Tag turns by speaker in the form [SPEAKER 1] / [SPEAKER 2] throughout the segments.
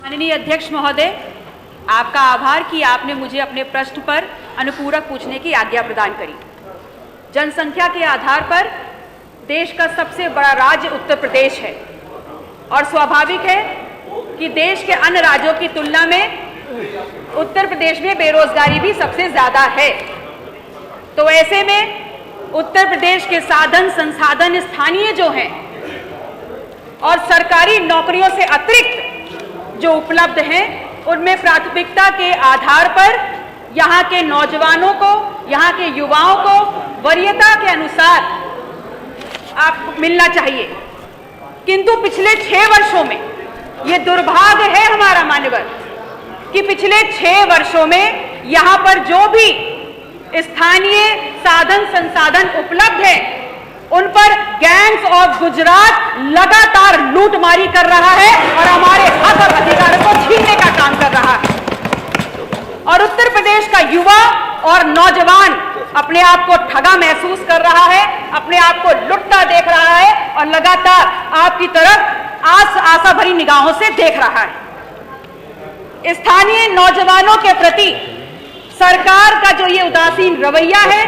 [SPEAKER 1] माननीय अध्यक्ष महोदय, आपका आभार कि आपने मुझे अपने प्रश्न पर अनुपूरक पूछने की आज्ञा प्रदान करी। जनसंख्या के आधार पर देश का सबसे बड़ा राज्य उत्तर प्रदेश है और स्वाभाविक है कि देश के अन्य राज्यों की तुलना में उत्तर प्रदेश में बेरोजगारी भी सबसे ज्यादा है। तो ऐसे में उत्तर प्रदेश के साधन संसाधन स्थानीय जो हैं और सरकारी नौकरियों से अतिरिक्त जो उपलब्ध हैं, उनमें प्राथमिकता के आधार पर यहाँ के नौजवानों को, यहाँ के युवाओं को वरीयता के अनुसार आप मिलना चाहिए। किंतु पिछले 6 वर्षों में ये दुर्भाग्य है हमारा मान्यवर कि पिछले 6 वर्षों में यहाँ पर जो भी स्थानीय साधन संसाधन उपलब्ध है, उन पर गैंग्स ऑफ गुजरात लगातार लूटमारी कर रहा है और हमारे हक और अधिकारों को छीनने का काम कर रहा है। और उत्तर प्रदेश का युवा और नौजवान अपने आप को ठगा महसूस कर रहा है, अपने आप को लुटता देख रहा है और लगातार आपकी तरफ आशा भरी निगाहों से देख रहा है। स्थानीय नौजवानों के प्रति सरकार का जो ये उदासीन रवैया है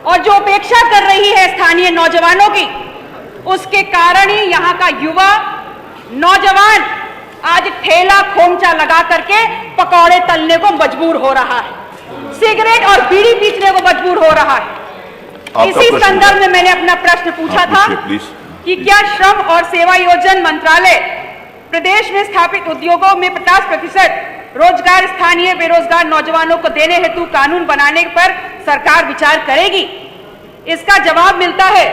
[SPEAKER 1] और जो उपेक्षा कर रही है स्थानीय नौजवानों की, उसके कारण ही यहाँ का युवा नौजवान आज ठेला खोमचा लगा करके पकौड़े तलने को मजबूर हो रहा है, सिगरेट और बीड़ी पीसने को मजबूर हो रहा है। इसी संदर्भ में मैंने अपना प्रश्न पूछा था कि क्या श्रम और सेवायोजन मंत्रालय प्रदेश में स्थापित उद्योगों में 50% रोजगार स्थानीय बेरोजगार नौजवानों को देने हेतु कानून बनाने पर सरकार विचार करेगी? इसका जवाब मिलता है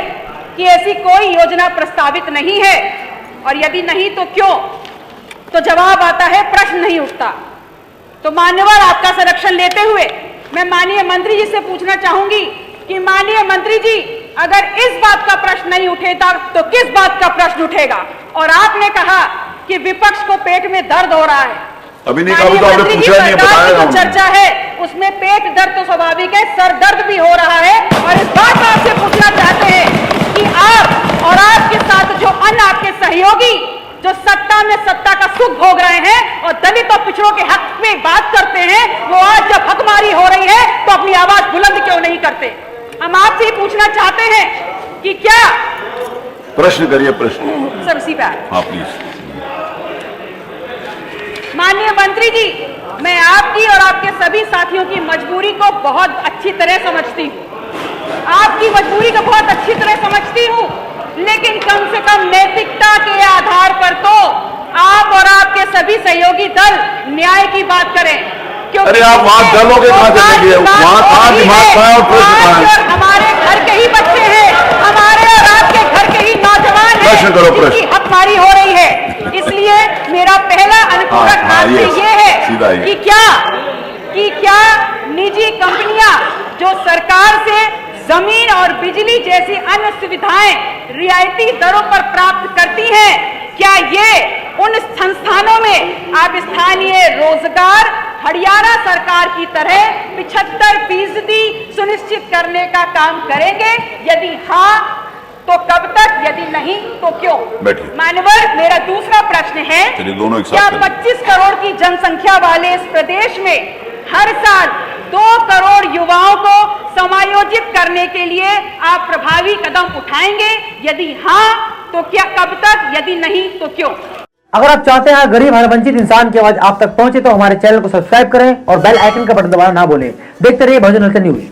[SPEAKER 1] कि ऐसी कोई योजना प्रस्तावित नहीं है, और यदि नहीं तो क्यों? तो जवाब आता है प्रश्न नहीं उठता। तो मान्यवर, आपका संरक्षण लेते हुए मैं माननीय मंत्री जी से पूछना चाहूंगी कि माननीय मंत्री जी, अगर इस बात का प्रश्न नहीं उठेगा तो किस बात का प्रश्न उठेगा? और आपने कहा कि विपक्ष को पेट में दर्द हो रहा है।
[SPEAKER 2] अभी नहीं कहा, तो आपने पूछा नहीं, बताया
[SPEAKER 1] जो चर्चा है उसमें पेट दर्द तो स्वाभाविक है, सर दर्द भी हो रहा है। और इस बात का आपसे पूछना चाहते हैं कि आप और आपके साथ जो अन्य आपके सहयोगी जो सत्ता में सत्ता का सुख भोग रहे हैं और दलित और पिछड़ों के हक में बात करते हैं, वो आज जब हकमारी हो रही है तो अपनी आवाज बुलंद क्यों नहीं करते? हम आपसे ही पूछना चाहते हैं कि क्या
[SPEAKER 2] प्रश्न करिए। प्रश्न
[SPEAKER 1] सर उसी पे
[SPEAKER 2] हाँ प्लीज।
[SPEAKER 1] माननीय मंत्री जी, मैं आपकी और आपके सभी साथियों की मजबूरी को बहुत अच्छी तरह समझती हूँ, आपकी मजबूरी को बहुत अच्छी तरह समझती हूँ, लेकिन कम से कम नैतिकता के आधार पर तो आप और आपके सभी सहयोगी दल न्याय की बात करें।
[SPEAKER 2] अरे आप वहां दलों के कहां चलेंगे? वहां कहां दिमाग का और प्रश्न
[SPEAKER 1] हमारे घर के ही बच्चे हैं, हमारे और आपके घर के ही नौजवान हैं,
[SPEAKER 2] प्रश्न करो। प्रश्न
[SPEAKER 1] हकमारी हो रही है। इसलिए मेरा पहला अनुपूरक आपसे ये है कि क्या निजी कंपनियां जो सरकार से जमीन और बिजली जैसी अन्य सुविधाएं रियायती दरों पर प्राप्त करती हैं, क्या ये उन संस्थानों में आप स्थानीय रोजगार हरियाणा सरकार की तरह 75% सुनिश्चित करने का काम करेंगे? यदि हाँ तो कब तक, यदि नहीं तो क्यों? मान्यवर, मेरा दूसरा प्रश्न है, क्या 25 करोड़ की जनसंख्या वाले इस प्रदेश में हर साल 2 करोड़ युवाओं को समायोजित करने के लिए आप प्रभावी कदम उठाएंगे? यदि हाँ तो क्या, कब तक, यदि नहीं तो क्यों?
[SPEAKER 3] अगर आप चाहते हैं गरीब हर वंचित इंसान की आवाज आप तक पहुंचे तो हमारे चैनल को सब्सक्राइब करें और बेल आइकन का बटन दबाना ना भूलें। देखते रहिए बहुजन हलचल न्यूज।